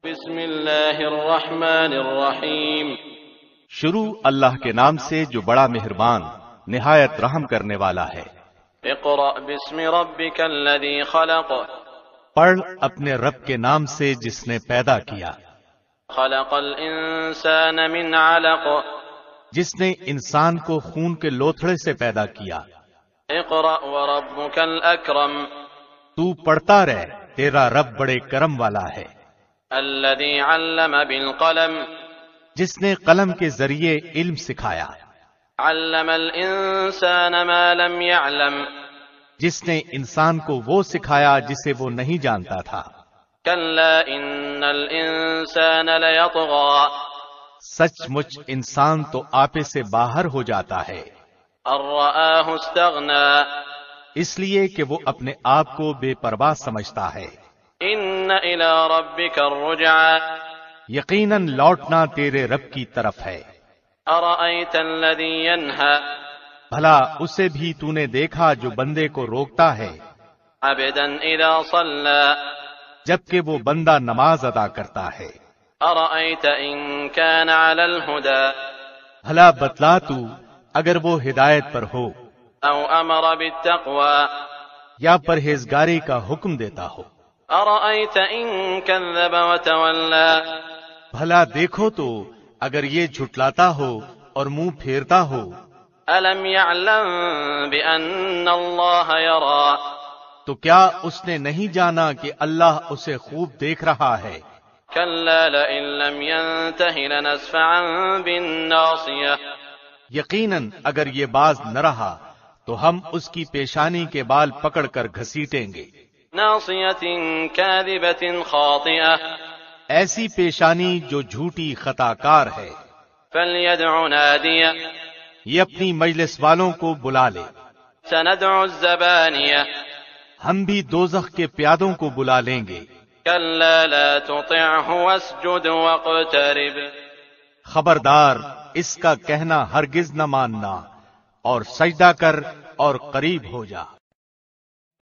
بسم اللہ الرحمن الرحیم۔ شروع اللہ کے نام سے جو بڑا مہربان نہایت رحم کرنے والا ہے۔ اقرأ باسم ربک الذی خلق۔ پڑھ اپنے رب کے نام سے جس نے پیدا کیا۔ خلق الانسان من علق۔ جس نے انسان کو خون کے لوتھڑے سے پیدا کیا۔ اقرأ وربک الاکرم۔ تو پڑھتا رہ، تیرا رب بڑے کرم والا ہے۔ الذی علم بالقلم۔ جس نے قلم کے ذریعے علم سکھایا۔ علم الانسان ما لم يعلم۔ جس نے انسان کو وہ سکھایا جسے وہ نہیں جانتا تھا۔ کلا ان الانسان لیطغی۔ سچ مچ انسان تو آپے سے باہر ہو جاتا ہے۔ ان رآہ استغنی۔ اس لیے کہ وہ اپنے آپ کو بے پرواہ سمجھتا ہے۔ ان الی ربک الرجعی۔ یقیناً لوٹنا تیرے رب کی طرف ہے۔ ارأیت الذی ینہی۔ بھلا اسے بھی تو نے دیکھا جو بندے کو روکتا ہے۔ عبدا اذا صلی۔ جبکہ وہ بندہ نماز ادا کرتا ہے۔ ارأیت ان کان علی الہدی۔ بھلا بتلا تو اگر وہ ہدایت پر ہو۔ او امر بالتقوی۔ یا پرہیزگاری کا حکم دیتا ہو۔ ارأیت ان کذب وتولی۔ بھلا دیکھو تو اگر یہ جھٹلاتا ہو اور منہ پھیرتا ہو۔ الم یعلم بان اللہ یری۔ تو کیا اس نے نہیں جانا کہ اللہ اسے خوب دیکھ رہا ہے۔ کلا لئن لم ینتہ لنسفعا بالناصیہ۔ یقیناً اگر یہ باز نہ رہا تو ہم اس کی پیشانی کے بال پکڑ کر گھسیٹیں گے۔ ناصیۃ کاذبۃ خاطئہ۔ ایسی پیشانی جو جھوٹی خطا کار ہے۔ فلیدع نادیہ۔ یہ اپنی مجلس والوں کو بلا لے۔ سندع الزبانیہ۔ ہم بھی دوزخ کے پیادوں کو بلا لیں گے۔ کلا لا تطعہ واسجد واقترب۔ خبردار، اس کا کہنا ہرگز نہ ماننا، اور سجدہ کر اور قریب ہو جا۔